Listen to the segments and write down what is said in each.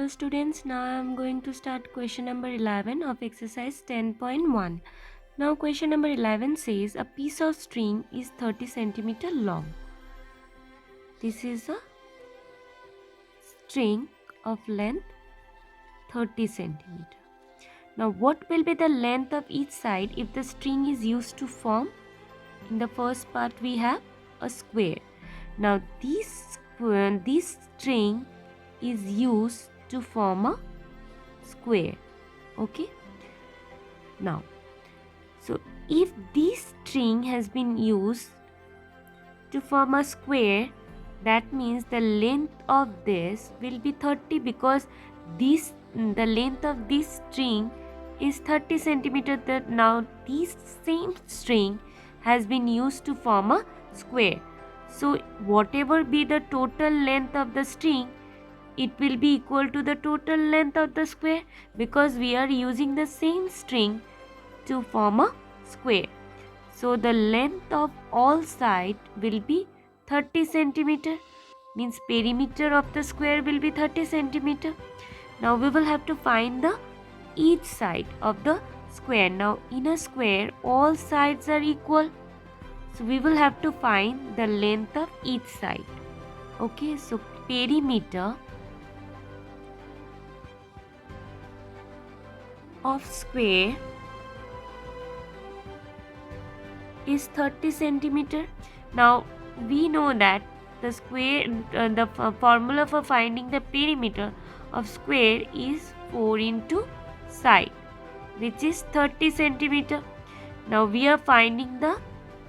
Hello students, now I am going to start question number 11 of exercise 10.1. Now question number 11 says a piece of string is 30 centimeter long. This is a string of length 30 centimeter. Now what will be the length of each side if the string is used to form? In the first part we have a square. Now this string is used to form a square. Okay, now so if this string has been used to form a square, that means the length of this will be 30 because the length of this string is 30 centimeter. That now this same string has been used to form a square, so whatever be the total length of the string, it will be equal to the total length of the square because we are using the same string to form a square. So the length of all sides will be 30 centimeter, means perimeter of the square will be 30 centimeter. Now we will have to find the each side of the square. Now in a square all sides are equal, so we will have to find the length of each side. Okay, so perimeter of square is 30 centimeter. Now we know that the formula for finding the perimeter of square is 4 into side, which is 30 centimeter. Now we are finding the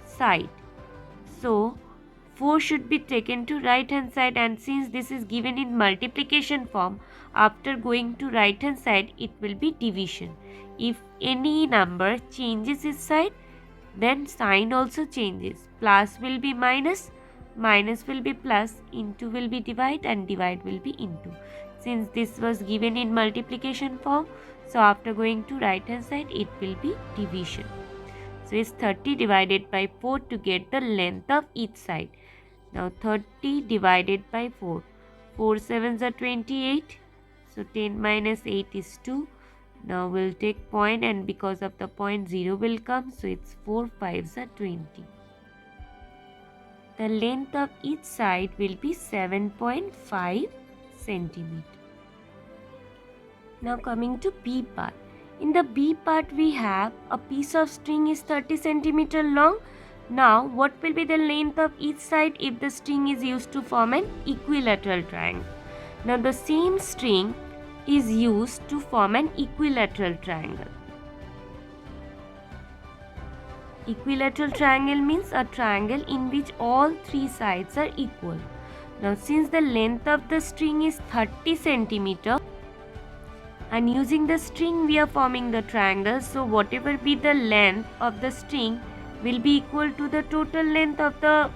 side, so 4 should be taken to right hand side, and since this is given in multiplication form, after going to right hand side it will be division. If any number changes its side, then sign also changes. Plus will be minus, minus will be plus, into will be divide, and divide will be into. Since this was given in multiplication form, so after going to right hand side it will be division. So it's 30 divided by 4 to get the length of each side. Now 30 divided by 4. 4 7s are 28. So 10 minus 8 is 2. Now we'll take point, and because of the point 0 will come, so it's 4 5s are 20. The length of each side will be 7.5 centimeter. Now coming to B part. In the B part we have a piece of string is 30 centimeter long. Now what will be the length of each side if the string is used to form an equilateral triangle? Now the same string is used to form an equilateral triangle. Equilateral triangle means a triangle in which all three sides are equal. Now since the length of the string is 30 centimeter, and using the string we are forming the triangle, so whatever be the length of the string will be equal to the total length of the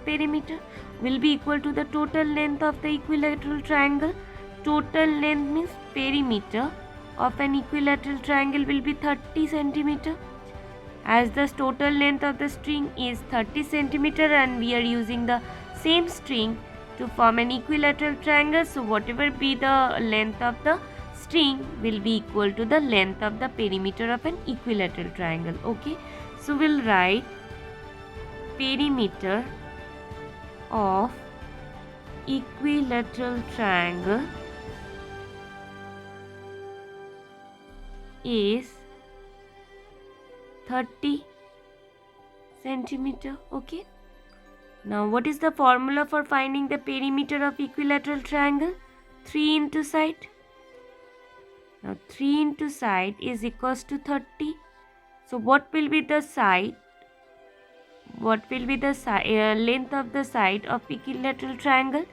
perimeter, will be equal to the total length of the equilateral triangle. Total length means perimeter of an equilateral triangle will be 30 centimeter. As the total length of the string is 30 centimeter and we are using the same string to form an equilateral triangle, so whatever be the length of the string will be equal to the length of the perimeter of an equilateral triangle. Okay, so we'll write perimeter of equilateral triangle is 30 centimeter. Okay, now what is the formula for finding the perimeter of equilateral triangle? 3 into side. Now 3 into side is equals to 30. So what will be the side? What will be the length of the side of equilateral triangle?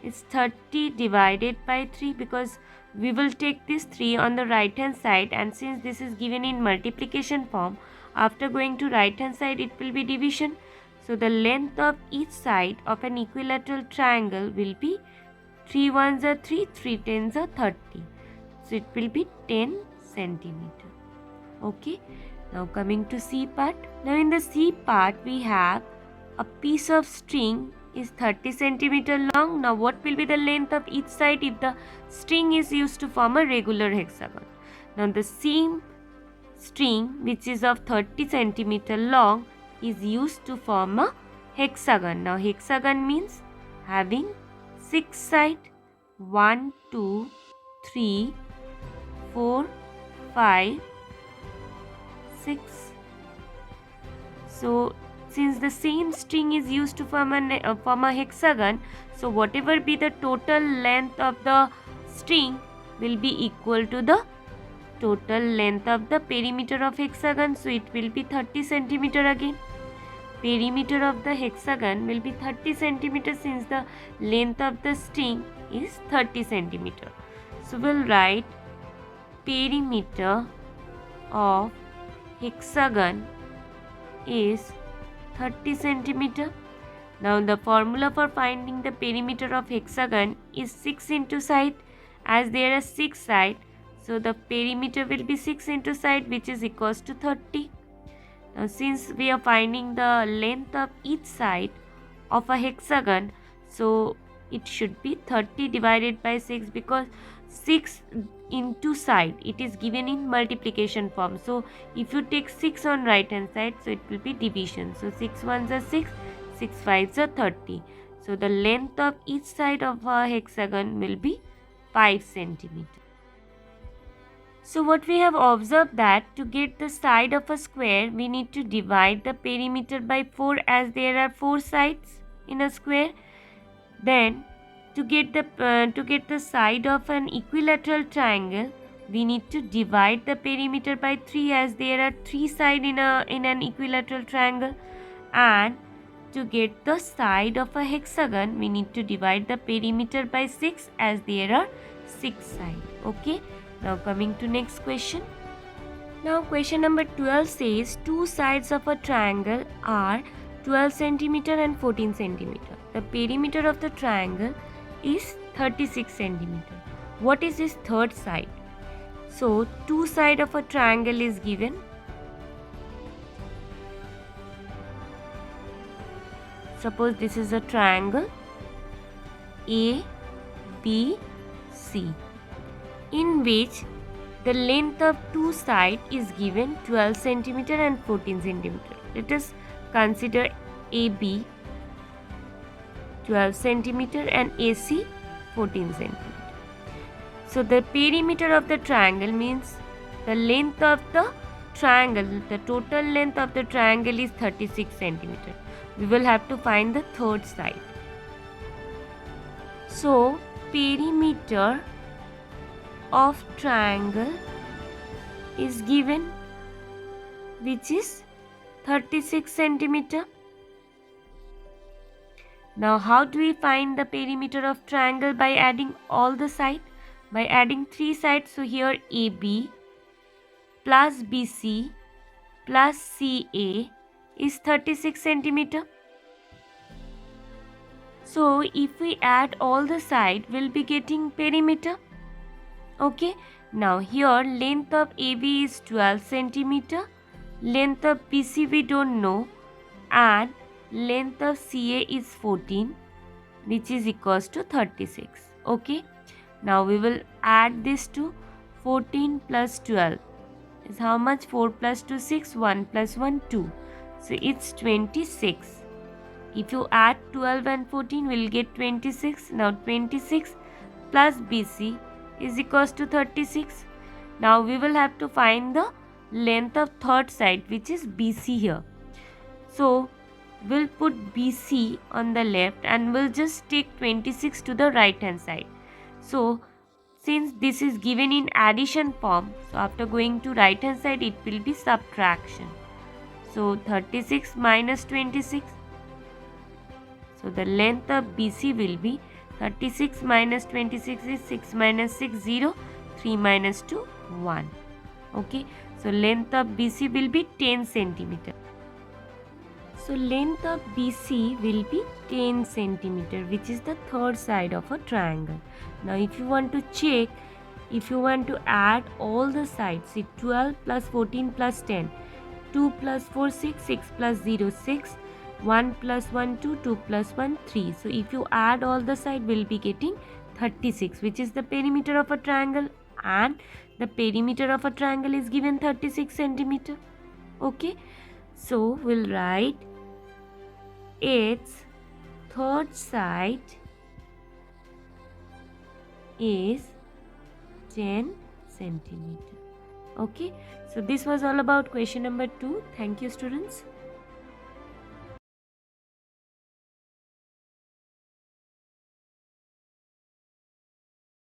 It's 30 divided by 3 because we will take this 3 on the right hand side, and since this is given in multiplication form, after going to right hand side it will be division. So the length of each side of an equilateral triangle will be 3 1s are 3, 3 10s are 30. So it will be 10 centimeter. Okay, now coming to C part. Now in the C part we have a piece of string is 30 centimeter long. Now what will be the length of each side if the string is used to form a regular hexagon? Now the same string which is of 30 centimeter long is used to form a hexagon. Now hexagon means having 6 sides, 1, 2, 3, 4, 5, 6. So since the same string is used to form a hexagon, so whatever be the total length of the string will be equal to the total length of the perimeter of hexagon. So it will be 30 centimeter again. Perimeter of the hexagon will be 30 centimeter since the length of the string is 30 centimeter. So we'll write perimeter of hexagon is 30 centimeter. Now the formula for finding the perimeter of hexagon is 6 into side. As there are 6 sides, so the perimeter will be 6 into side, which is equals to 30. Now since we are finding the length of each side of a hexagon, so it should be 30 divided by 6, because 6 into side, it is given in multiplication form. So if you take 6 on right hand side, so it will be division. So 6 ones are 6, 6 fives are 30. So the length of each side of a hexagon will be 5 centimeter. So what we have observed that to get the side of a square, we need to divide the perimeter by 4, as there are 4 sides in a square. Then to get the side of an equilateral triangle, we need to divide the perimeter by 3, as there are 3 sides in an equilateral triangle. And to get the side of a hexagon, we need to divide the perimeter by 6, as there are 6 sides. Okay. Now coming to next question. Now question number 12 says two sides of a triangle are 12 centimeter and 14 centimeter. The perimeter of the triangle is 36 centimeter. What is this third side? So two sides of a triangle is given. Suppose this is a triangle A, B, C, in which the length of two sides is given 12 centimeter and 14 centimeter. Let us consider AB 12 centimeter and AC 14 centimeter. So the perimeter of the triangle means the length of the triangle, the total length of the triangle is 36 centimeter. We will have to find the third side. So perimeter of triangle is given, which is 36 centimeter. Now how do we find the perimeter of triangle? By adding all the sides, by adding 3 sides. So here AB plus BC plus CA is 36 centimeter. So if we add all the sides, we'll be getting perimeter. Okay. Now here length of AB is 12 centimeter, length of BC we don't know, and length of CA is 14, which is equals to 36. Okay. Now we will add this to 14 plus 12 is how much? 4 plus 2 6, 1 plus 1 2. So it's 26. If you add 12 and 14, we'll get 26. Now 26 plus BC is equals to 36. Now we will have to find the length of third side, which is BC here. So we'll put BC on the left and we'll just take 26 to the right hand side. So since this is given in addition form, so after going to right hand side, it will be subtraction. So 36 minus 26. So the length of BC will be 36 minus 26 is 6 minus 6 0, 3 minus 2 1. Okay. So length of BC will be 10 centimeter. So length of BC will be 10 centimeter, which is the third side of a triangle. Now if you want to check, if you want to add all the sides, see 12 plus 14 plus 10, 2 plus 4 6, 6 plus 0 6, 1 plus 1 2, 2 plus 1 3. So if you add all the side, we'll be getting 36, which is the perimeter of a triangle, and the perimeter of a triangle is given 36 centimeter. Okay, so we'll write its third side is 10 centimeter. Okay, so this was all about question number 2. Thank you, students.